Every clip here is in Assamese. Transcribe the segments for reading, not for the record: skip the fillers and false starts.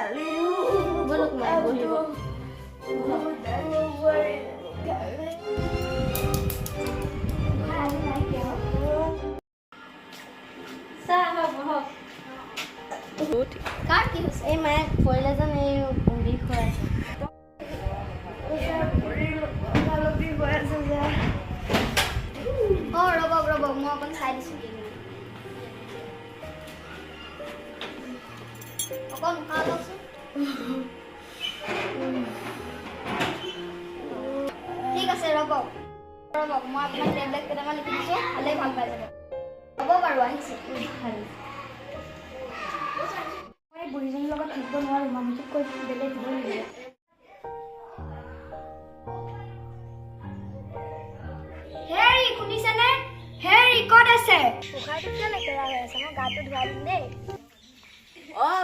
Bulok mo, buhibo. কাৰ কি হৈছে? এই মায়ে পৰিলে যেন এই বিষ হৈ আছে। ৰ'ব মই অকণ চাই দিছোঁ অকণ উশাহ লওকচোন। ঠিক আছে ৰ'ব মই আপোনাক টেবলেট কেইটামান লিখি দিছোঁ, ভালেই ভাল পাই যাব। হ'ব বাৰু আহিছোঁ। মই বুঢ়ীজনীৰ লগত থাকিব নোৱাৰোঁ, মানুহটোক কৈ বেলেগ দিব লাগিব। হেৰি শুনিছেনে? হেৰি ক'ত আছে? উশাহটো কিয় লেতেৰা হৈ আছে? মই গাটো ধুৱাই দিম দেই।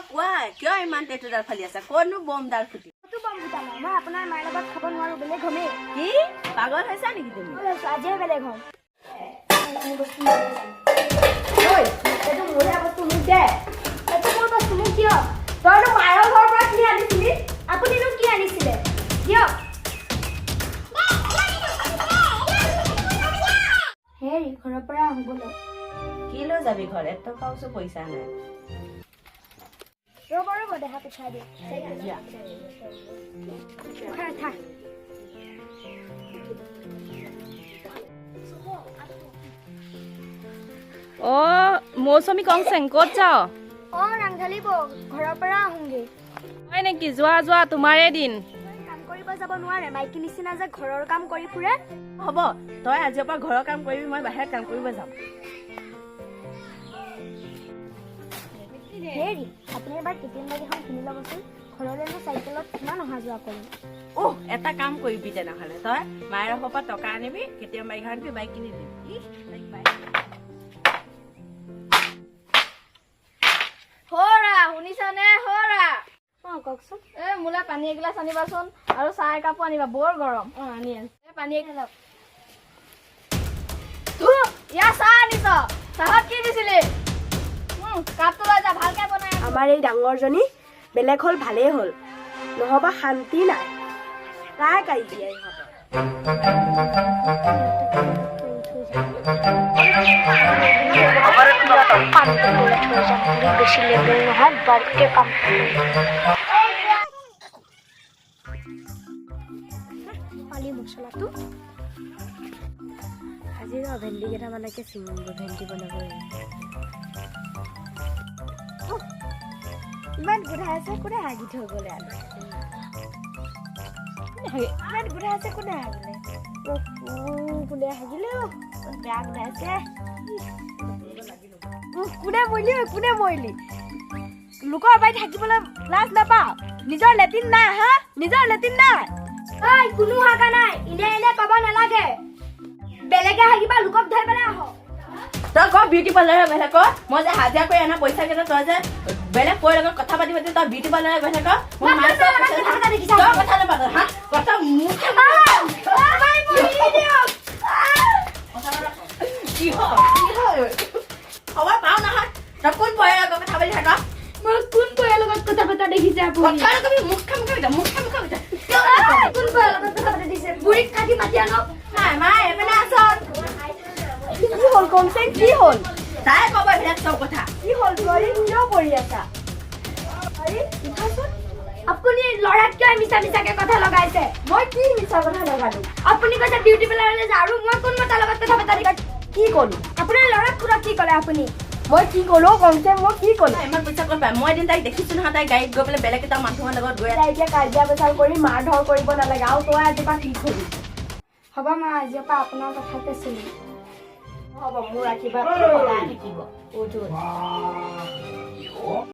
কোৱা কিয় ইমান টেটুডাল ফালি আছে? ক'তনো বমডাল ফুটি? ক'তো বম ফুটা নাই। মই আপোনাৰ মাৰ লগত খাব নোৱাৰোঁ, বেলেগ হ'মেই। কি পাগল হৈছা নেকি তুমি? আজিয়ে বেলেগ হ'ম। এইটো মোৰহে বস্তু, মোক দে। এইটো মোৰ বস্তু, মোক দিয়ক। তইনো মাৰৰ ঘৰৰ পৰা কি আনিছিলি? আপুনিনো কি আনিছিলে? দিয়ক। হেৰি ঘৰৰ পৰা আহোঁ। কি লৈ যাবি ঘৰত? এটকাও পইচা নাই। ৰ'ব দেহা পঠাই দিয়ক। মৌচুমী কংচেং ক'ত যাও? ৰাংঢালী বৌ, ঘৰৰ পৰা আহোঁগে। হয় নেকি? যোৱা তোমাৰে দিন। কাম কৰিব যাব নোৱাৰে, মাইকী নিচিনা যে ঘৰৰ কাম কৰি ফুৰে। হ'ব তই আজিৰ পৰা ঘৰৰ কাম কৰিবি, মই বাহিৰত কাম কৰিব যাম। হেৰি আপুনি এবাৰ কেটিএম বাইক এখন কিনি ল'বচোন। ঘৰলৈ মই চাইকেলত কিমান অহা যোৱা কৰিম। এটা কাম কৰিবি তেনেহ'লে, তই মায়েৰ ঘৰৰ পৰা টকা আনিবি, কেতিয়াবা বাইক আনিবি, বাইক কিনি দিবি। শুনিছানে? কওকচোন। মোলৈ পানী এগিলাচ আনিবাচোন আৰু চাহ একাপো আনিবা, বৰ গৰম। আনি পানী এগিলাচ। ইয়াৰ চাহ আনিছ? চাহত কি দিছিলি? কাপটো লৈ যা, ভালকে বনাই। আমাৰ এই ডাঙৰজনী বেলেগ হ'ল ভালেই হ'ল, নহবা শান্তি নাই। প্ৰায় কাজিয়া পালি মছলাটো আজি ভেন্দি কেইটামানকে চিঙিব, ভেন্দি বনাব। ইমান গোধাই আছে, কোনে হাগি থৈ গ'লে? ইমান গোধাই আছে, কোনে হাগিলে? কোনে হাগিলে? বেয়া গোধাইছে। কোনে মৰিলি? লোকৰ বাৰীত থাকিবলৈ লাজ নাপাওঁ? নিজৰ লেট্ৰিন নাই? নিজৰ লেট্ৰিন নাই? কোনো হাগা নাই, এনে পাব নালাগে। বেলেগে হাগিবা, লোকক ধৰি পেলাই আহ। তই ক বিউটি পাৰ্লাৰৰ বেলেগ ক, মই যে হাজিৰা কৰি অনা পইচা কেইটা তই যে বেলেগ পৰি লগত কথা পাতি তই বিউটি পাৰ্লাৰৰ বেলেগ ক। মই কথা নাপাতো কথা কি হয় খবৰ পাও নহয়। তই কোন পৰি লগত কথা পাতি থাক? মই কোন পৰিয়ালৰ লগত কথা পতা দেখিছে আপুনি? মুখ খাম কোন পৰিয়ালৰ লগত কথা পাতি দিছে? বুঢ়ীক কাটি মাতি আনক। নাই মা এপিনে আছ? কি হ'ল কমচেং? কি হ'ল? তাই কব এইবিলাক চব কথা। কি হ'ল ছোৱালী? কিয় পৰি আছা? আপুনি ল'ৰাক কিয় মিছাকে কথা লগাইছে? মই কি মিছা কথা লগালো? আপুনি কৈছে বিউটি পাৰ্লাৰলৈ যা, আৰু মই কোন মতাৰ লগত কথা পতা দিম? কি ক'লো? আপোনাৰ ল'ৰাক খুৰাক কি ক'লে আপুনি? মই কি ক'লো কমচেং? মই কি ক'লো? ইমান পইচা ক'ত পাই? মই এদিন তাইক দেখিছো নহয়, তাই গাড়ীত গৈ পেলাই বেলেগ এটা মানুহৰ লগত গৈ তাই এতিয়া কাজিয়া পেচাল কৰি মাৰ ধৰ কৰিব নালাগে, আৰু তই আজিৰ পৰা কি কৰিবি? হ'ব মা, আজিৰ পৰা আপোনাৰ কথাতে চলিম। হ'ব, মোৰ ৰাখিবা সদায় থাকিব।